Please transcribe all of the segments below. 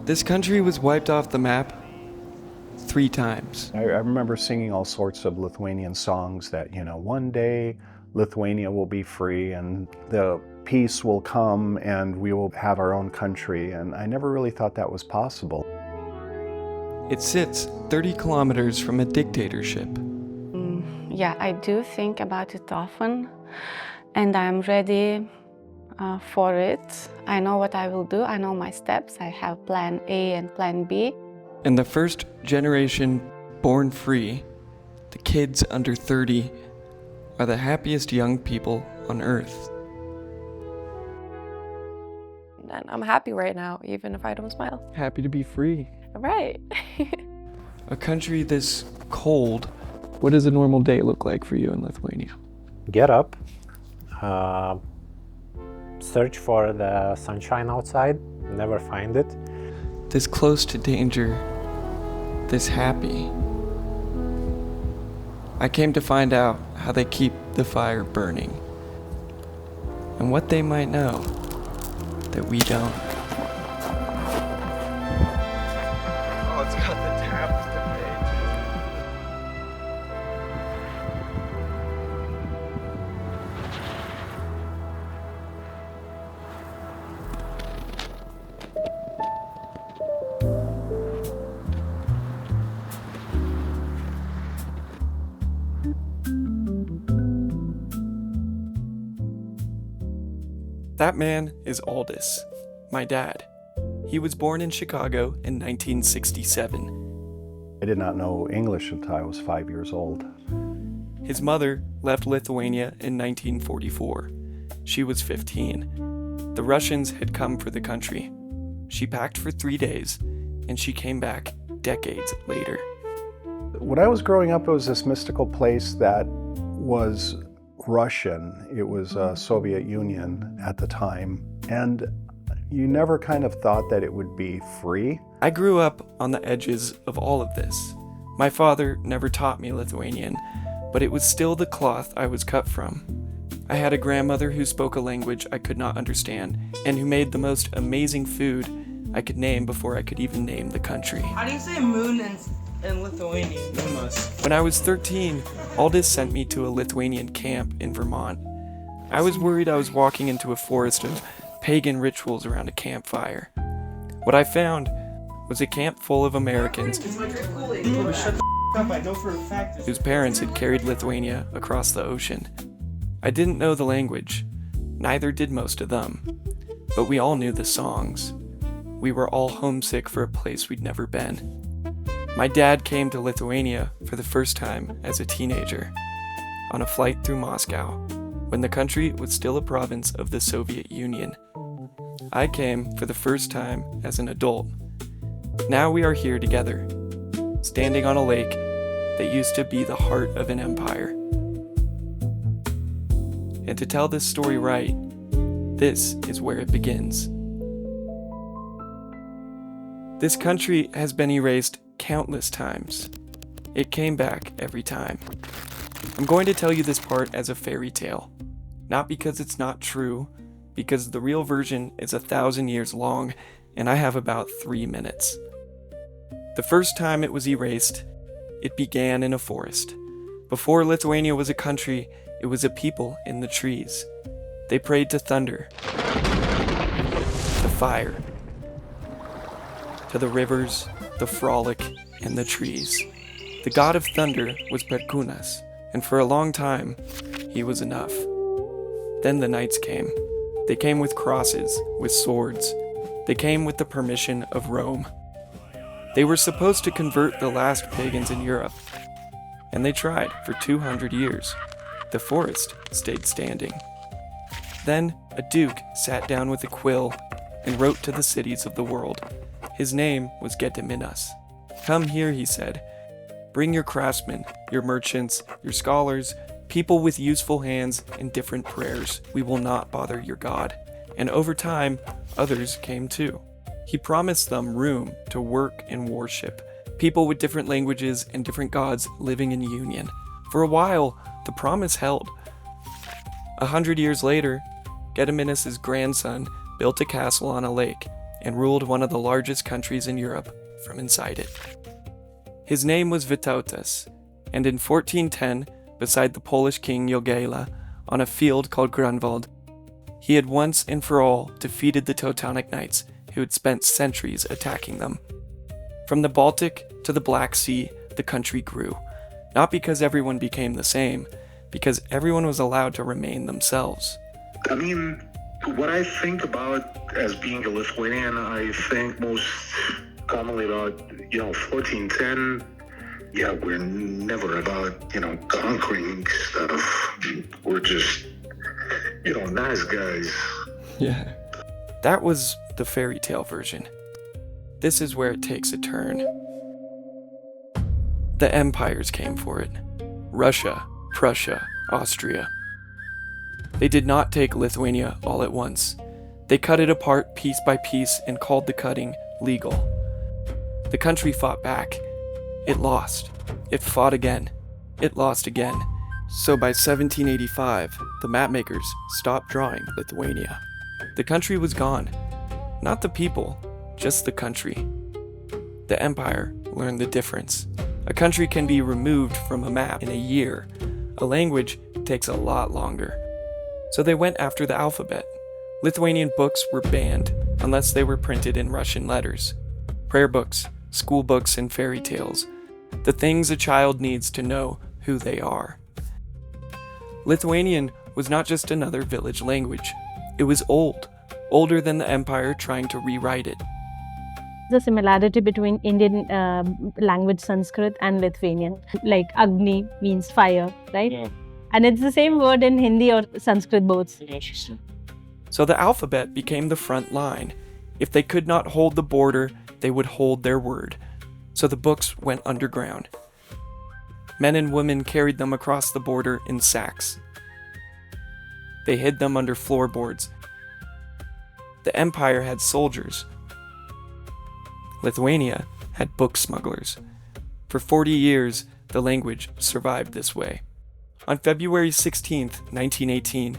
This country was wiped off the map 3 times. I remember singing all sorts of Lithuanian songs that, one day Lithuania will be free and the peace will come and we will have our own country. And I never really thought that was possible. It sits 30 kilometers from a dictatorship. Yeah, I do think about it often, and I'm ready for it. I know what I will do. I know my steps. I have plan A and plan B. And the first generation born free, the kids under 30, are the happiest young people on earth. And I'm happy right now, even if I don't smile. Happy to be free. Right. A country this cold. What does a normal day look like for you in Lithuania? Get up, search for the sunshine outside, never find it. This close to danger, this happy. I came to find out how they keep the fire burning and what they might know that we don't. Oh, it's got the tabs to pay. That man is Aldis, my dad. He was born in Chicago in 1967. I did not know English until I was 5 years old. His mother left Lithuania in 1944. She was 15. The Russians had come for the country. She packed for 3 days, and she came back decades later. When I was growing up, it was this mystical place that was Russian. It was Soviet Union at the time, and you never kind of thought that it would be free. I grew up on the edges of all of this. My father never taught me Lithuanian, but it was still the cloth I was cut from. I had a grandmother who spoke a language I could not understand, and who made the most amazing food I could name before I could even name the country. How do you say moon in Lithuanian? When I was 13, Aldis sent me to a Lithuanian camp in Vermont. I was worried I was walking into a forest of pagan rituals around a campfire. What I found was a camp full of Americans whose parents had carried Lithuania across the ocean. I didn't know the language, neither did most of them, but we all knew the songs. We were all homesick for a place we'd never been. My dad came to Lithuania for the first time as a teenager, on a flight through Moscow, when the country was still a province of the Soviet Union. I came for the first time as an adult. Now we are here together, standing on a lake that used to be the heart of an empire. And to tell this story right, this is where it begins. This country has been erased countless times. It came back every time. I'm going to tell you this part as a fairy tale, not because it's not true, because the real version is 1,000 years long, and I have about 3 minutes. The first time it was erased, it began in a forest. Before Lithuania was a country, it was a people in the trees. They prayed to thunder, to fire, to the rivers, the frolic, and the trees. The god of thunder was Perkūnas, and for a long time, he was enough. Then the knights came. They came with crosses, with swords. They came with the permission of Rome. They were supposed to convert the last pagans in Europe, and they tried for 200 years. The forest stayed standing. Then a duke sat down with a quill and wrote to the cities of the world. His name was Gediminas. "Come here," he said. "Bring your craftsmen, your merchants, your scholars, people with useful hands and different prayers. We will not bother your God." And over time, others came too. He promised them room to work and worship, people with different languages and different gods living in union. For a while, the promise held. 100 years later, Gediminas' grandson built a castle on a lake. and ruled one of the largest countries in Europe from inside it. His name was Vytautas, and in 1410, beside the Polish king Jogaila, on a field called Grunwald, he had once and for all defeated the Teutonic Knights who had spent centuries attacking them. From the Baltic to the Black Sea, the country grew, not because everyone became the same, because everyone was allowed to remain themselves. I mean, what I think about as being a Lithuanian, I think most commonly about, 1410. Yeah, we're never about, conquering stuff. We're just, nice guys. Yeah. That was the fairy tale version. This is where it takes a turn. The empires came for it. Russia, Prussia, Austria. They did not take Lithuania all at once. They cut it apart piece by piece and called the cutting legal. The country fought back. It lost. It fought again. It lost again. So by 1785, the mapmakers stopped drawing Lithuania. The country was gone. Not the people, just the country. The empire learned the difference. A country can be removed from a map in a year. A language takes a lot longer. So they went after the alphabet. Lithuanian books were banned unless they were printed in Russian letters. Prayer books, school books, and fairy tales. The things a child needs to know who they are. Lithuanian was not just another village language. It was old, older than the empire trying to rewrite it. The similarity between Indian language Sanskrit and Lithuanian, like Agni means fire, right? Yeah. And it's the same word in Hindi or Sanskrit both. Interesting. So the alphabet became the front line. If they could not hold the border, they would hold their word. So the books went underground. Men and women carried them across the border in sacks. They hid them under floorboards. The empire had soldiers. Lithuania had book smugglers. For 40 years, the language survived this way. On February 16, 1918,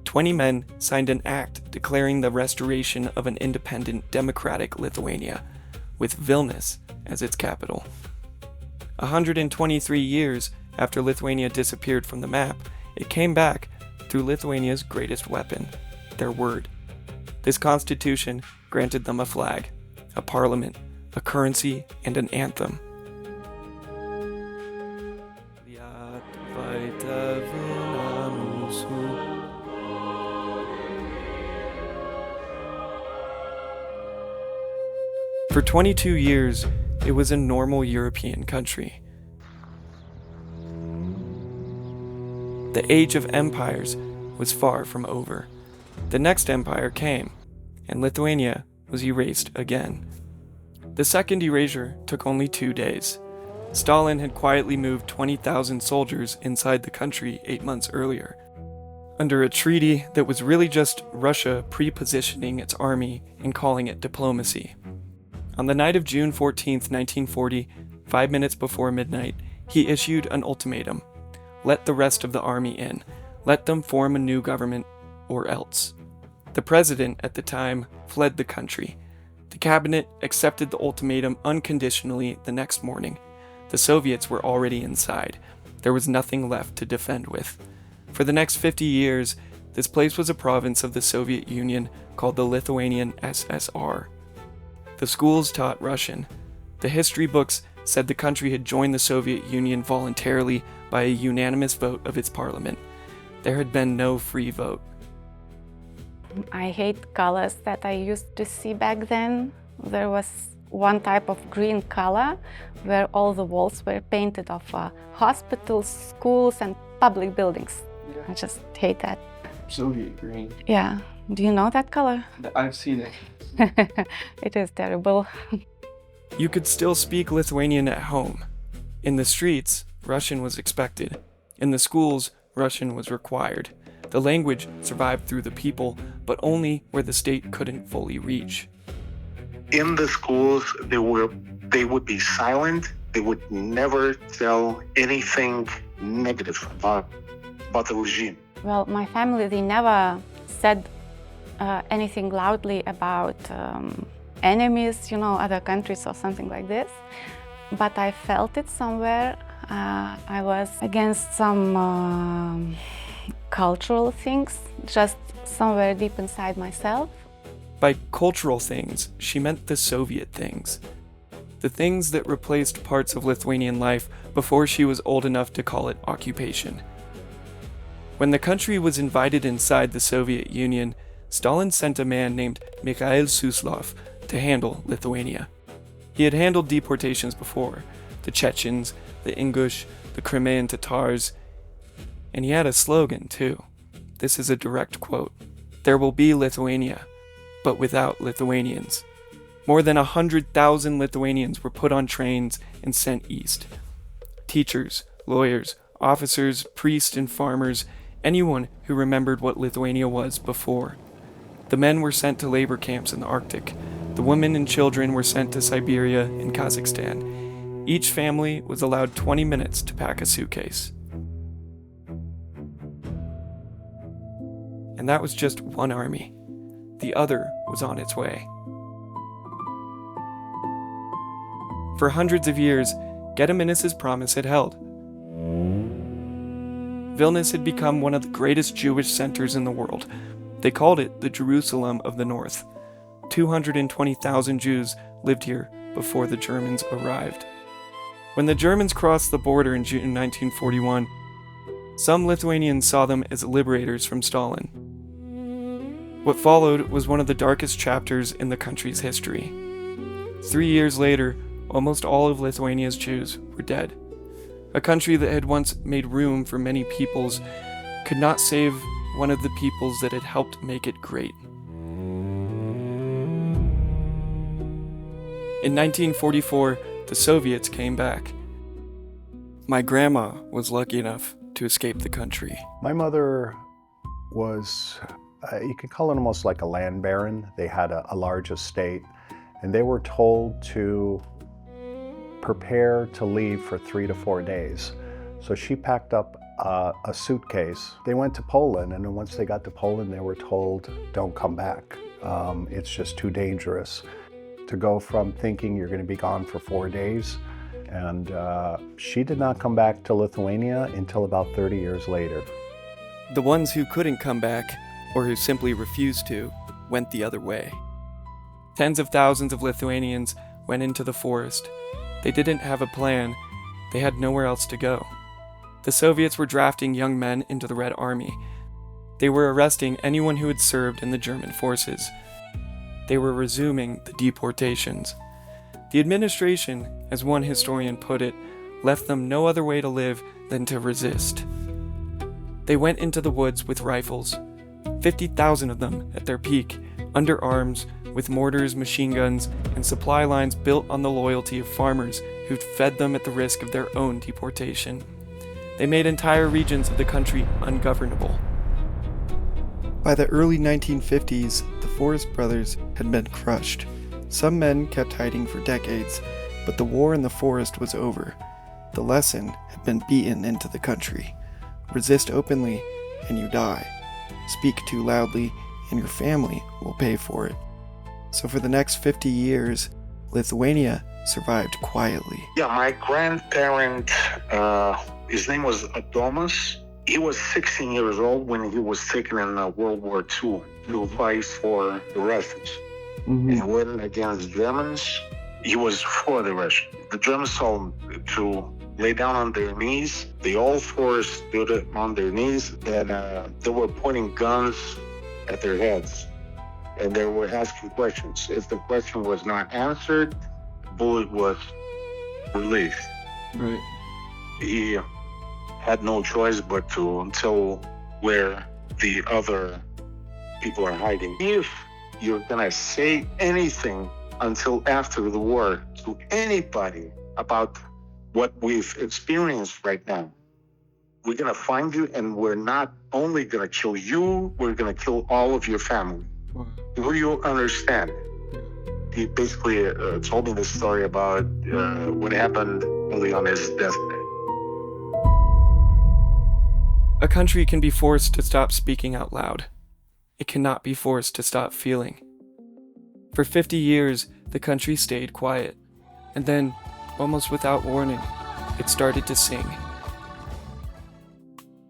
20 men signed an act declaring the restoration of an independent democratic Lithuania, with Vilnius as its capital. 123 years after Lithuania disappeared from the map, it came back through Lithuania's greatest weapon, their word. This constitution granted them a flag, a parliament, a currency, and an anthem. For 22 years, it was a normal European country. The age of empires was far from over. The next empire came, and Lithuania was erased again. The second erasure took only 2 days. Stalin had quietly moved 20,000 soldiers inside the country 8 months earlier, under a treaty that was really just Russia pre-positioning its army and calling it diplomacy. On the night of June 14, 1940, 5 minutes before midnight, he issued an ultimatum. Let the rest of the army in. Let them form a new government, or else. The president at the time fled the country. The cabinet accepted the ultimatum unconditionally the next morning. The Soviets were already inside. There was nothing left to defend with. For the next 50 years, this place was a province of the Soviet Union called the Lithuanian SSR. The schools taught Russian. The history books said the country had joined the Soviet Union voluntarily by a unanimous vote of its parliament. There had been no free vote. I hate colors that I used to see back then. There was one type of green color where all the walls were painted of hospitals, schools, and public buildings. Yeah. I just hate that. Soviet green. Yeah. Do you know that color? I've seen it. It is terrible. You could still speak Lithuanian at home. In the streets, Russian was expected. In the schools, Russian was required. The language survived through the people, but only where the state couldn't fully reach. In the schools, they would be silent. They would never tell anything negative about the regime. Well, my family, they never said anything loudly about enemies, other countries or something like this. But I felt it somewhere. I was against some cultural things, just somewhere deep inside myself. By cultural things, she meant the Soviet things. The things that replaced parts of Lithuanian life before she was old enough to call it occupation. When the country was invited inside the Soviet Union, Stalin sent a man named Mikhail Suslov to handle Lithuania. He had handled deportations before, the Chechens, the Ingush, the Crimean Tatars, and he had a slogan too. This is a direct quote. There will be Lithuania, but without Lithuanians. More than 100,000 Lithuanians were put on trains and sent east. Teachers, lawyers, officers, priests, and farmers, anyone who remembered what Lithuania was before. The men were sent to labor camps in the Arctic. The women and children were sent to Siberia and Kazakhstan. Each family was allowed 20 minutes to pack a suitcase. And that was just one army. The other was on its way. For hundreds of years, Gediminas' promise had held. Vilnius had become one of the greatest Jewish centers in the world. They called it the Jerusalem of the North. 220,000 Jews lived here before the Germans arrived. When the Germans crossed the border in June 1941, some Lithuanians saw them as liberators from Stalin. What followed was one of the darkest chapters in the country's history. 3 years later, almost all of Lithuania's Jews were dead. A country that had once made room for many peoples could not save one of the peoples that had helped make it great. In 1944, the Soviets came back. My grandma was lucky enough to escape the country. My mother was, you could call it almost like a land baron. They had a large estate, and they were told to prepare to leave for 3 to 4 days. So she packed up a suitcase. They went to Poland, and then once they got to Poland, they were told, don't come back. It's just too dangerous. To go from thinking you're going to be gone for 4 days, and she did not come back to Lithuania until about 30 years later. The ones who couldn't come back, or who simply refused to, went the other way. Tens of thousands of Lithuanians went into the forest. They didn't have a plan. They had nowhere else to go. The Soviets were drafting young men into the Red Army. They were arresting anyone who had served in the German forces. They were resuming the deportations. The administration, as one historian put it, left them no other way to live than to resist. They went into the woods with rifles, 50,000 of them at their peak, under arms, with mortars, machine guns, and supply lines built on the loyalty of farmers who'd fed them at the risk of their own deportation. They made entire regions of the country ungovernable. By the early 1950s, the Forest Brothers had been crushed. Some men kept hiding for decades, but the war in the forest was over. The lesson had been beaten into the country. Resist openly, and you die. Speak too loudly, and your family will pay for it. So for the next 50 years, Lithuania survived quietly. Yeah, my grandparent, his name was Adomas. He was 16 years old when he was taken in World War II to fight for the Russians. Mm-hmm. He went against Germans. He was for the Russians. The Germans told him to lay down on their knees. They all four stood on their knees, and they were pointing guns at their heads. And they were asking questions. If the question was not answered, the bullet was released. Right. He had no choice but to tell where the other people are hiding. If you're gonna say anything until after the war to anybody about what we've experienced right now, we're gonna find you, and we're not only gonna kill you, we're gonna kill all of your family. Wow. Do you understand? He basically told me this story about what happened early on his deathbed. A country can be forced to stop speaking out loud. it cannot be forced to stop feeling. For 50 years, the country stayed quiet, and then, almost without warning, it started to sing.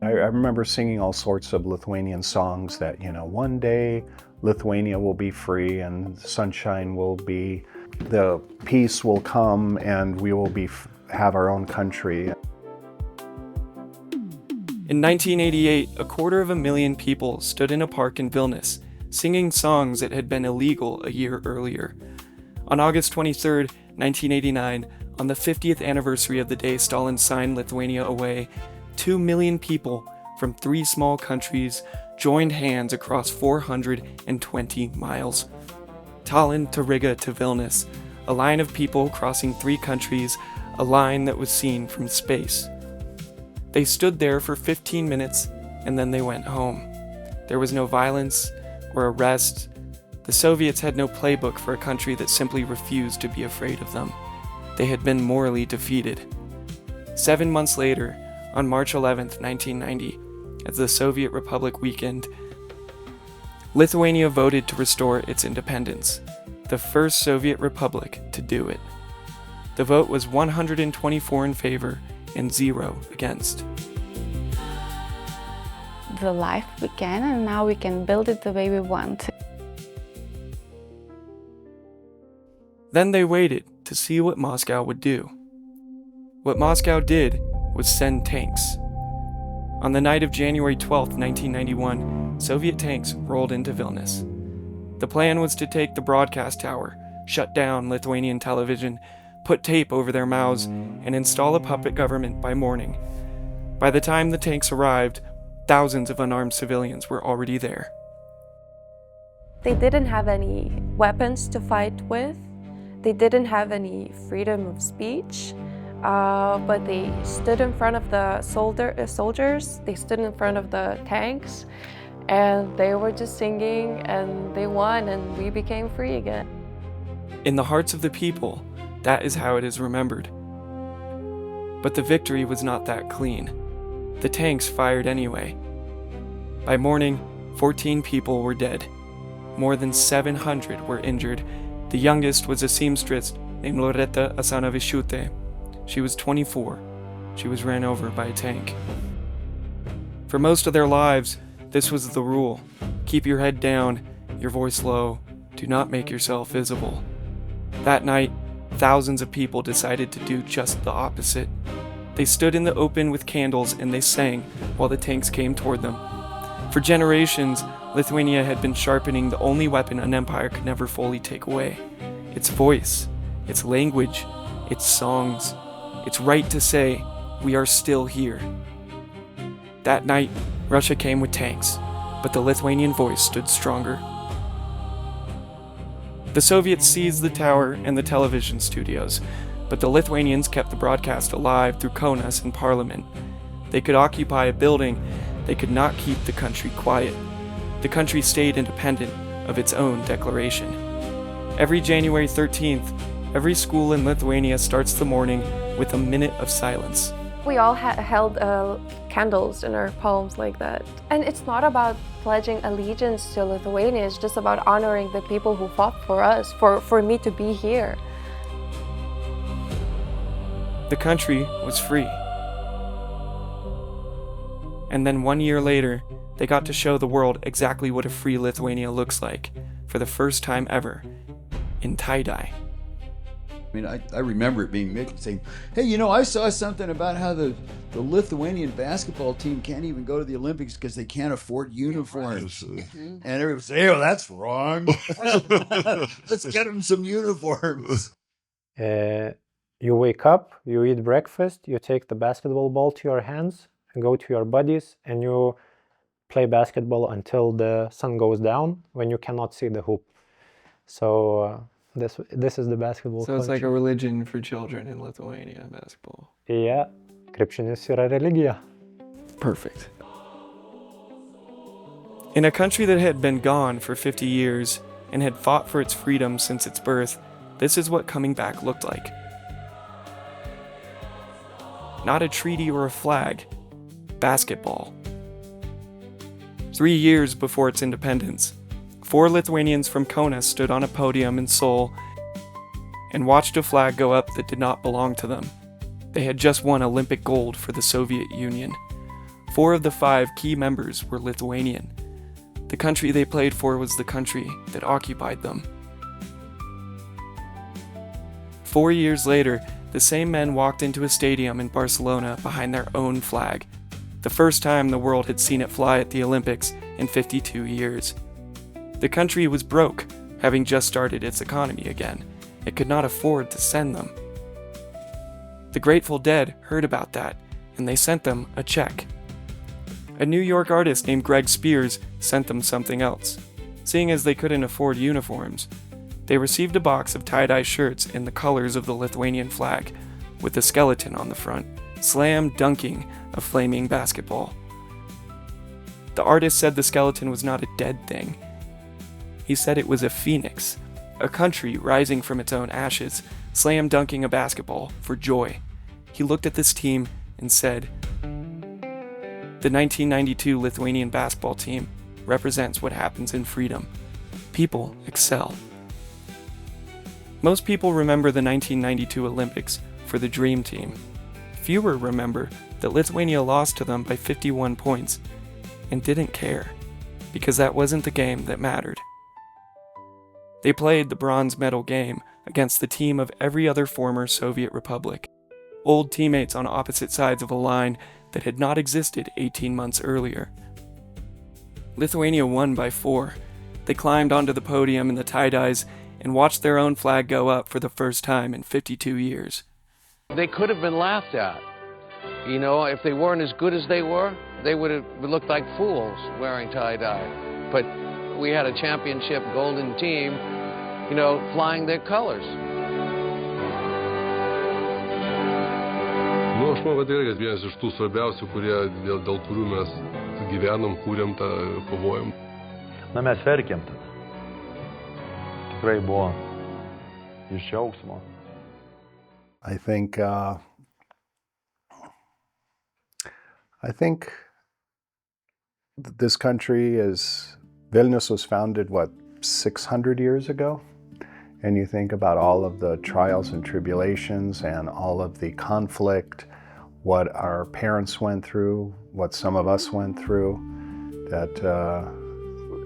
I remember singing all sorts of Lithuanian songs that, one day Lithuania will be free and sunshine will be, the peace will come and we will have our own country. In 1988, 250,000 people stood in a park in Vilnius, singing songs that had been illegal a year earlier. On August 23, 1989, on the 50th anniversary of the day Stalin signed Lithuania away, 2 million people from 3 small countries joined hands across 420 miles. Tallinn to Riga to Vilnius, a line of people crossing 3 countries, a line that was seen from space. They stood there for 15 minutes and then they went home. There was no violence or arrest. The Soviets had no playbook for a country that simply refused to be afraid of them. They had been morally defeated. 7 months later, on March 11, 1990, as the Soviet Republic weakened, Lithuania voted to restore its independence, the first Soviet republic to do it. The vote was 124 in favor and 0 against. The life began, and now we can build it the way we want. Then they waited to see what Moscow would do. What Moscow did was send tanks. On the night of January 12, 1991, Soviet tanks rolled into Vilnius. The plan was to take the broadcast tower, shut down Lithuanian television, put tape over their mouths, and install a puppet government by morning. By the time the tanks arrived, thousands of unarmed civilians were already there. They didn't have any weapons to fight with. They didn't have any freedom of speech. But they stood in front of the soldiers, they stood in front of the tanks, and they were just singing, and they won, and we became free again. In the hearts of the people, that is how it is remembered. But the victory was not that clean. The tanks fired anyway. By morning, 14 people were dead. More than 700 were injured. The youngest was a seamstress named Loreta Asanavichute. She was 24. She was ran over by a tank. For most of their lives, this was the rule. Keep your head down, your voice low, do not make yourself visible. That night, thousands of people decided to do just the opposite. They stood in the open with candles and they sang while the tanks came toward them. For generations, Lithuania had been sharpening the only weapon an empire could never fully take away: its voice, its language, its songs. It's right to say, we are still here. That night, Russia came with tanks, but the Lithuanian voice stood stronger. The Soviets seized the tower and the television studios, but the Lithuanians kept the broadcast alive through Kaunas and Parliament. They could occupy a building, they could not keep the country quiet. The country stayed independent of its own declaration. Every January 13th, every school in Lithuania starts the morning with a minute of silence. We all held candles in our palms like that. And it's not about pledging allegiance to Lithuania, it's just about honoring the people who fought for us, for me to be here. The country was free. And then 1 year later, they got to show the world exactly what a free Lithuania looks like, for the first time ever, in tie-dye. I mean, I remember it being Mick saying, hey, I saw something about how the Lithuanian basketball team can't even go to the Olympics because they can't afford uniforms. And everybody would say, oh, that's wrong. Let's get them some uniforms. You wake up, you eat breakfast, you take the basketball ball to your hands and go to your buddies, and you play basketball until the sun goes down when you cannot see the hoop. So this is the basketball So it's culture. like a religion for children in Lithuania, basketball. Yeah, krepšinis yra religija. Perfect. In a country that had been gone for 50 years and had fought for its freedom since its birth, this is what coming back looked like. Not a treaty or a flag, basketball. 3 years before its independence, 4 Lithuanians from Kaunas stood on a podium in Seoul and watched a flag go up that did not belong to them. They had just won Olympic gold for the Soviet Union. 4 of the 5 key members were Lithuanian. The country they played for was the country that occupied them. 4 years later, the same men walked into a stadium in Barcelona behind their own flag, the first time the world had seen it fly at the Olympics in 52 years. The country was broke, having just started its economy again. It could not afford to send them. The Grateful Dead heard about that, and they sent them a check. A New York artist named Greg Spears sent them something else. Seeing as they couldn't afford uniforms, they received a box of tie-dye shirts in the colors of the Lithuanian flag, with a skeleton on the front, slam dunking a flaming basketball. The artist said the skeleton was not a dead thing. He said it was a phoenix, a country rising from its own ashes, slam dunking a basketball for joy. He looked at this team and said, "The 1992 Lithuanian basketball team represents what happens in freedom. People excel." Most people remember the 1992 Olympics for the Dream Team. Fewer remember that Lithuania lost to them by 51 points and didn't care, because that wasn't the game that mattered. They played the bronze medal game against the team of every other former Soviet republic, old teammates on opposite sides of a line that had not existed 18 months earlier. Lithuania won by 4. They climbed onto the podium in the tie-dyes and watched their own flag go up for the first time in 52 years. They could have been laughed at. You know, if they weren't as good as they were, they would have looked like fools wearing tie-dye. But we had a championship golden team, you know, flying their colors. Aš manau, kad tai yra vienas iš tų svarbiausių, dėl kurių mes gyvenom, kūrėm, kovojom. Na, mes verkėm tada. Tikrai buvo iš džiaugsmo. I think this country Vilnius was founded, 600 years ago? And you think about all of the trials and tribulations and all of the conflict, what our parents went through, what some of us went through, that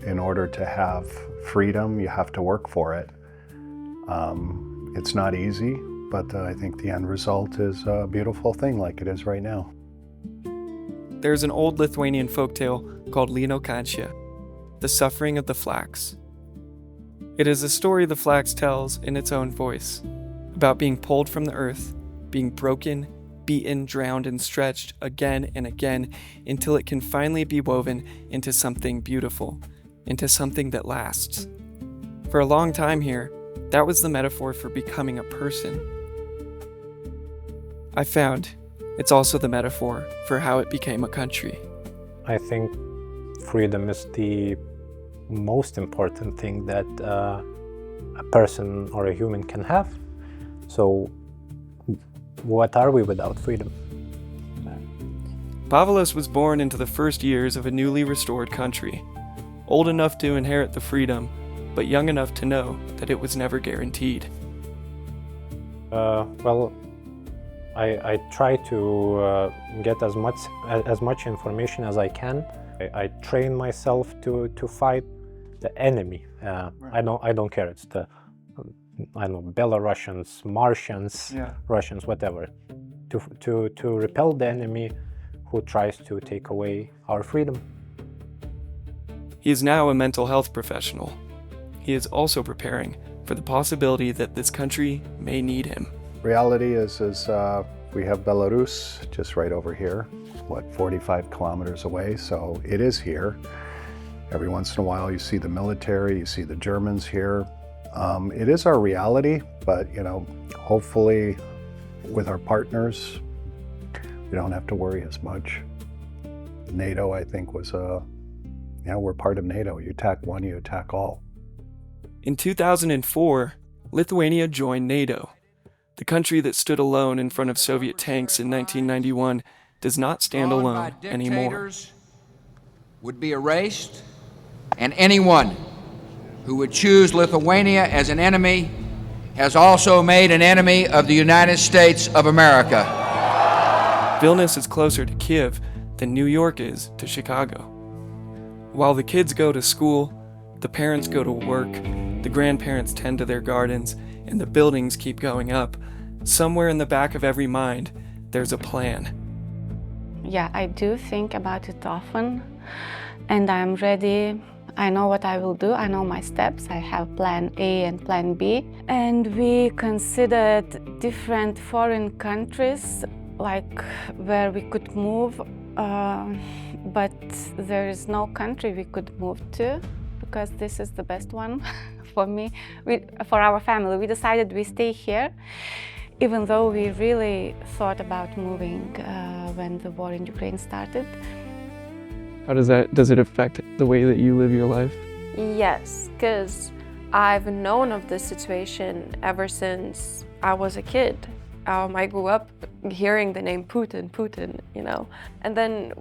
in order to have freedom, you have to work for it. It's not easy, but I think the end result is a beautiful thing like it is right now. There's an old Lithuanian folktale called Lino Kančia, the suffering of the flax. It is a story the flax tells in its own voice, about being pulled from the earth, being broken, beaten, drowned, and stretched again and again until it can finally be woven into something beautiful, into something that lasts. For a long time here, that was the metaphor for becoming a person. I found it's also the metaphor for how it became a country. I think freedom is the most important thing that a person or a human can have. So what are we without freedom? Pavelas was born into the first years of a newly restored country, old enough to inherit the freedom, but young enough to know that it was never guaranteed. Well, I try to get as much information as I can. I train myself to fight the enemy. I don't care. It's the Belarusians, Martians, Russians, whatever. To repel the enemy who tries to take away our freedom. He is now a mental health professional. He is also preparing for the possibility that this country may need him. Reality is we have Belarus just right over here, 45 kilometers away, so it is here. Every once in a while you see the military, you see the Germans here. It is our reality, but hopefully with our partners, we don't have to worry as much. NATO, I think, was we're part of NATO. You attack one, you attack all. In 2004, Lithuania joined NATO. The country that stood alone in front of Soviet tanks in 1991 does not stand alone anymore. would be erased, and anyone who would choose Lithuania as an enemy has also made an enemy of the United States of America. Vilnius is closer to Kiev than New York is to Chicago. While the kids go to school, the parents go to work, the grandparents tend to their gardens, and the buildings keep going up, somewhere in the back of every mind, there's a plan. Yeah, I do think about it often, and I'm ready. I know what I will do, I know my steps, I have plan A and plan B. And we considered different foreign countries, like where we could move, but there is no country we could move to, because this is the best one for me, for our family. We decided we stay here, even though we really thought about moving when the war in Ukraine started. How does it affect the way that you live your life? Yes, because I've known of this situation ever since I was a kid. I grew up hearing the name Putin, you know. And then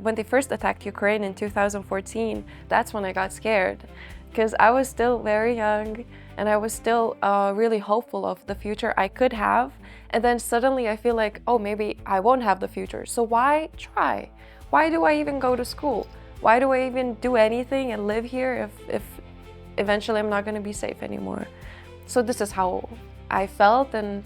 when they first attacked Ukraine in 2014, that's when I got scared, because I was still very young and I was still really hopeful of the future I could have. And then suddenly I feel like, oh, maybe I won't have the future. So why try? Why do I even go to school? Why do I even do anything and live here if eventually I'm not going to be safe anymore? So this is how I felt, and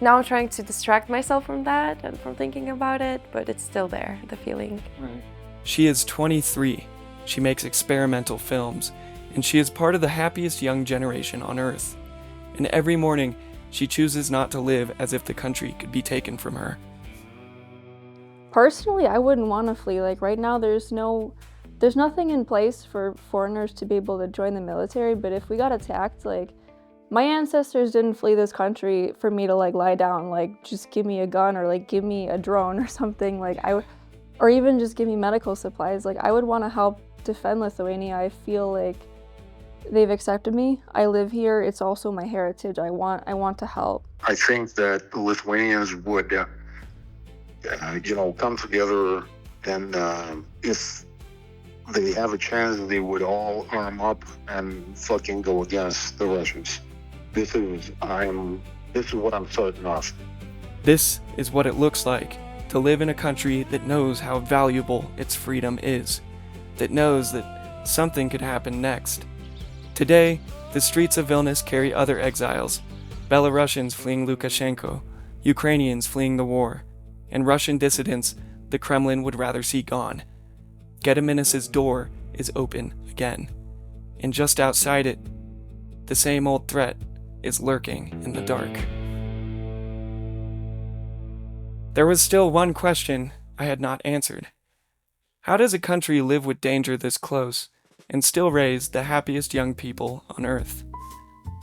now I'm trying to distract myself from that and from thinking about it, but it's still there, the feeling. Right. She is 23. She makes experimental films, and she is part of the happiest young generation on Earth. And every morning, she chooses not to live as if the country could be taken from her. Personally, I wouldn't want to flee. Like right now, there's nothing in place for foreigners to be able to join the military, but if we got attacked, like, my ancestors didn't flee this country for me to like lie down, like just give me a gun or like give me a drone or something, like or even just give me medical supplies. Like I would want to help defend Lithuania. I feel like they've accepted me. I live here. It's also my heritage. I want to help. I think that the Lithuanians would, come together, and if they have a chance, they would all arm up and fucking go against the Russians. This is what I'm certain of. This is what it looks like to live in a country that knows how valuable its freedom is, that knows that something could happen next. Today, the streets of Vilnius carry other exiles, Belarusians fleeing Lukashenko, Ukrainians fleeing the war, and Russian dissidents the Kremlin would rather see gone. Gediminas' door is open again, and just outside it, the same old threat is lurking in the dark. There was still one question I had not answered. How does a country live with danger this close and still raise the happiest young people on Earth?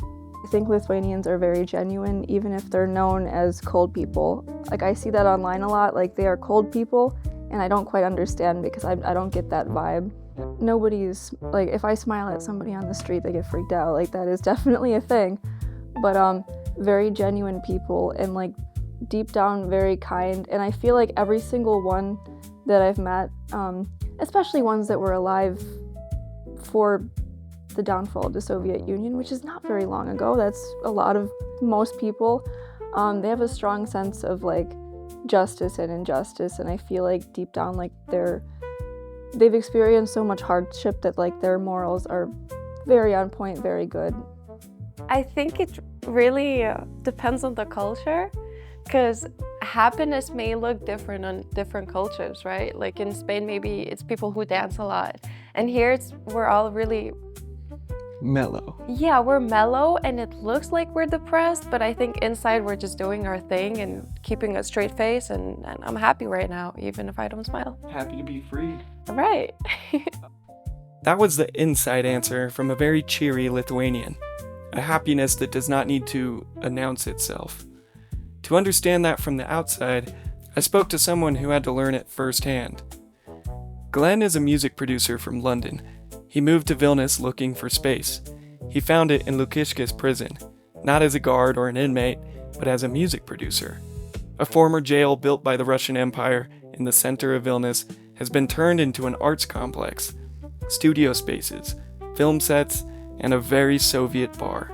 I think Lithuanians are very genuine, even if they're known as cold people. Like I see that online a lot, like they are cold people, and I don't quite understand because I don't get that vibe. Nobody's, like if I smile at somebody on the street, they get freaked out. Like that is definitely a thing. But very genuine people, and like deep down very kind. And I feel like every single one that I've met, especially ones that were alive for the downfall of the Soviet Union, which is not very long ago. That's a lot of most people. They have a strong sense of like justice and injustice, and I feel like deep down like they've experienced so much hardship that like their morals are very on point, very good. I think it really depends on the culture, because happiness may look different on different cultures, right? Like in Spain, maybe it's people who dance a lot, and here we're all really mellow. Yeah, we're mellow, and it looks like we're depressed, but I think inside we're just doing our thing and keeping a straight face, and I'm happy right now, even if I don't smile. Happy to be free. Right. That was the inside answer from a very cheery Lithuanian. A happiness that does not need to announce itself. To understand that from the outside, I spoke to someone who had to learn it firsthand. Glenn is a music producer from London. He moved to Vilnius looking for space. He found it in Lukiškės prison, not as a guard or an inmate, but as a music producer. A former jail built by the Russian Empire in the center of Vilnius has been turned into an arts complex, studio spaces, film sets, and a very Soviet bar.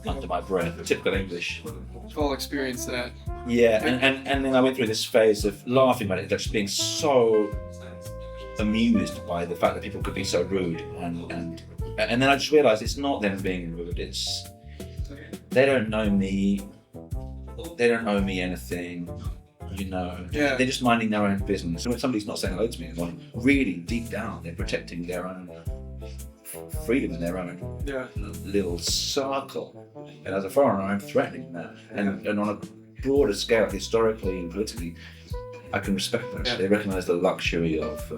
Under my breath, typical English. We've all experienced that. Yeah, and then I went through this phase of laughing about it, just being so amused by the fact that people could be so rude, and then I just realised it's not them being rude. It's they don't know me. They don't owe me anything. You know, they're just minding their own business. And when somebody's not saying hello to me, really deep down, they're protecting their own freedom in their own little circle. And as a foreigner, I'm threatening that. And on a broader scale, historically and politically, I can respect that. They recognise the luxury of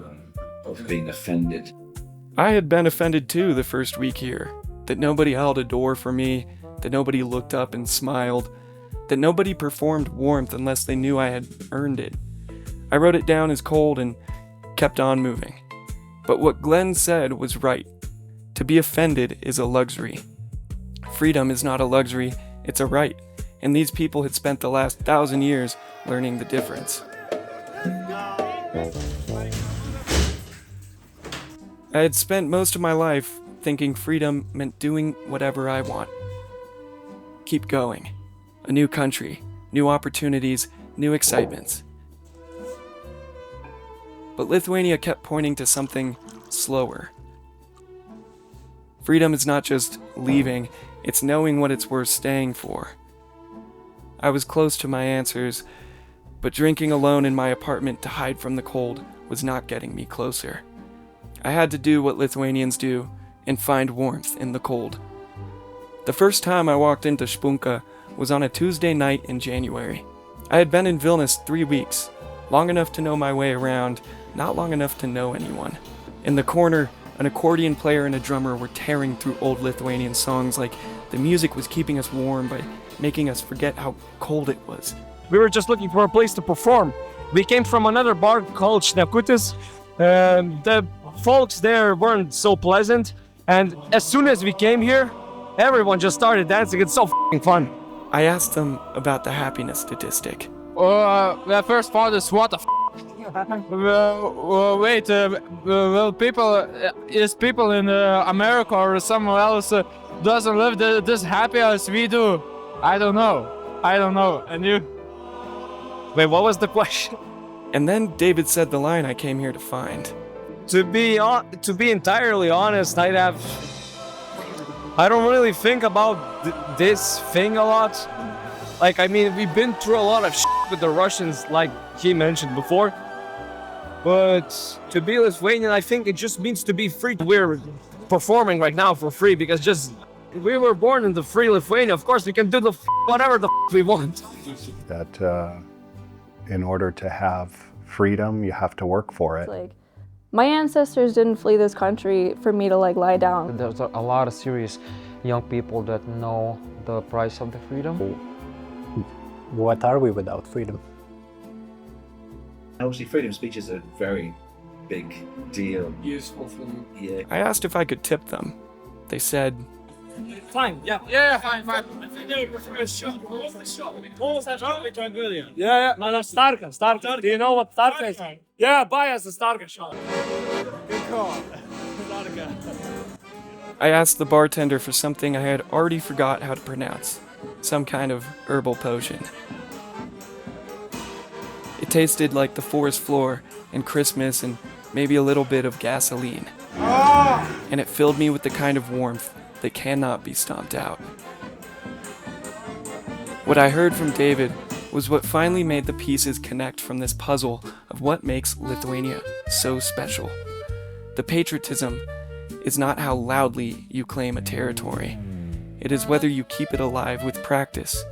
being offended. I had been offended too the first week here, that nobody held a door for me, that nobody looked up and smiled, that nobody performed warmth unless they knew I had earned it. I wrote it down as cold and kept on moving. But what Glenn said was right. To be offended is a luxury. Freedom is not a luxury, it's a right. And these people had spent the last 1,000 years learning the difference. I had spent most of my life thinking freedom meant doing whatever I want. Keep going. A new country, new opportunities, new excitements. But Lithuania kept pointing to something slower. Freedom is not just leaving, it's knowing what it's worth staying for. I was close to my answers, but drinking alone in my apartment to hide from the cold was not getting me closer. I had to do what Lithuanians do and find warmth in the cold. The first time I walked into Špunka was on a Tuesday night in January. I had been in Vilnius 3 weeks, long enough to know my way around, not long enough to know anyone. In the corner, an accordion player and a drummer were tearing through old Lithuanian songs like the music was keeping us warm by making us forget how cold it was. We were just looking for a place to perform. We came from another bar called Šnekutis. The folks there weren't so pleasant, and as soon as we came here, everyone just started dancing. It's so f***ing fun. I asked them about the happiness statistic. The first thought is what the f***? People in America or somewhere else doesn't live this happy as we do? I don't know. And you? Wait, what was the question? And then David said the line I came here to find. To be entirely honest, I don't really think about this thing a lot. Like, I mean, we've been through a lot of shit with the Russians, like he mentioned before. But to be Lithuanian, I think it just means to be free. We're performing right now for free because we were born in the free Lithuania. Of course, we can do whatever the we want. That in order to have freedom, you have to work for it. Like, my ancestors didn't flee this country for me to lie down. There's a lot of serious young people that know the price of the freedom. What are we without freedom? Obviously, freedom of speech is a very big deal. Useful thing. Yeah. I asked if I could tip them. They said, Fine, yeah, fine. Yeah. No, Starka. Do you know what Starka is? Yeah, buy us a Starka shot. Good call. Starka. I asked the bartender for something I had already forgot how to pronounce. Some kind of herbal potion. It tasted like the forest floor and Christmas and maybe a little bit of gasoline. And it filled me with the kind of warmth that cannot be stomped out. What I heard from David was what finally made the pieces connect from this puzzle of what makes Lithuania so special. The patriotism is not how loudly you claim a territory. It is whether you keep it alive with practice,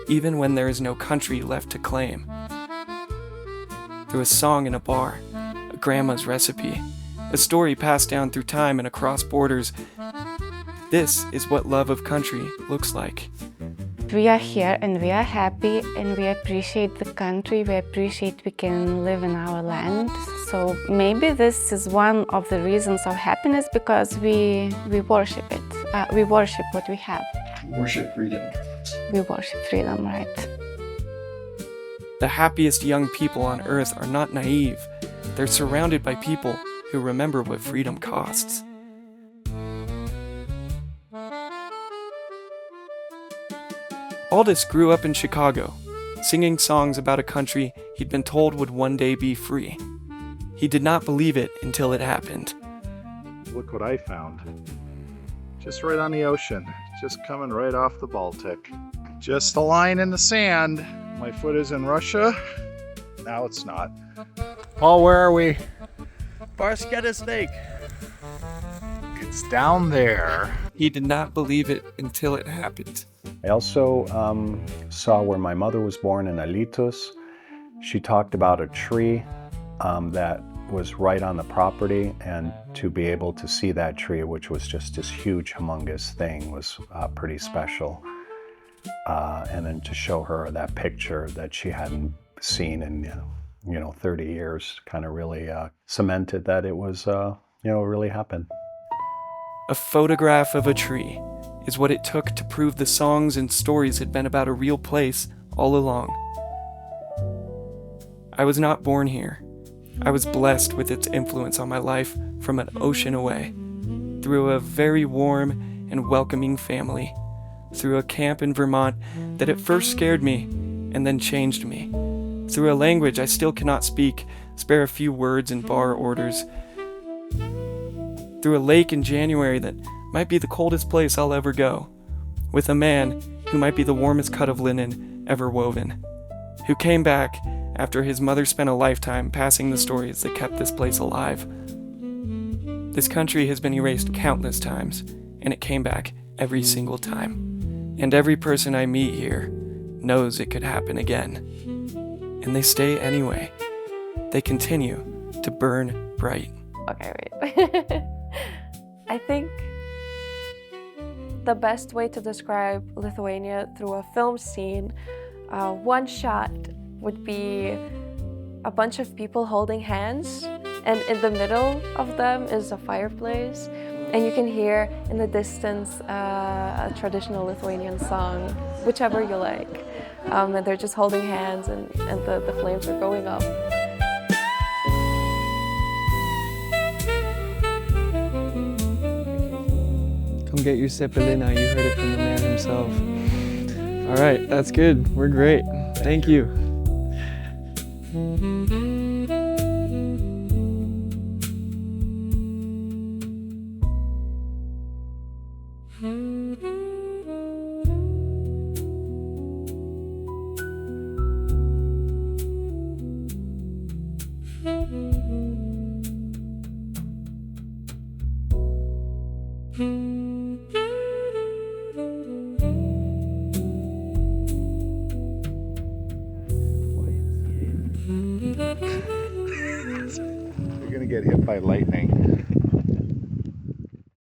even when there is no country left to claim. Through a song in a bar, a grandma's recipe, a story passed down through time and across borders, this is what love of country looks like. We are here and we are happy and we appreciate the country, we appreciate we can live in our land. So maybe this is one of the reasons of happiness, because we worship it. We worship what we have. Worship freedom. We worship freedom, right? The happiest young people on earth are not naive. They're surrounded by people who remember what freedom costs. Aldous grew up in Chicago, singing songs about a country he'd been told would one day be free. He did not believe it until it happened. Look what I found. Just right on the ocean, just coming right off the Baltic. Just a line in the sand. My foot is in Russia. Now it's not. Paul, where are we? Barsketta Snake. It's down there. He did not believe it until it happened. I also saw where my mother was born in Alytus. She talked about a tree that was right on the property, and to be able to see that tree, which was just this huge, humongous thing, was pretty special. And then to show her that picture that she hadn't seen in 30 years, kind of really cemented that it was, it really happened. A photograph of a tree is what it took to prove the songs and stories had been about a real place all along. I was not born here. I was blessed with its influence on my life from an ocean away, through a very warm and welcoming family, through a camp in Vermont that at first scared me and then changed me, through a language I still cannot speak, spare a few words in bar orders, through a lake in January that might be the coldest place I'll ever go, with a man who might be the warmest cut of linen ever woven, who came back after his mother spent a lifetime passing the stories that kept this place alive. This country has been erased countless times, and it came back every single time. And every person I meet here knows it could happen again. And they stay anyway. They continue to burn bright. Okay, wait. I think the best way to describe Lithuania through a film scene, one shot would be a bunch of people holding hands, and in the middle of them is a fireplace, and you can hear in the distance a traditional Lithuanian song, whichever you like. And they're just holding hands, and the flames are going up. Come get your Cepelina, you heard it from the man himself. All right, that's good. We're great. Thank you. You're gonna get hit by lightning.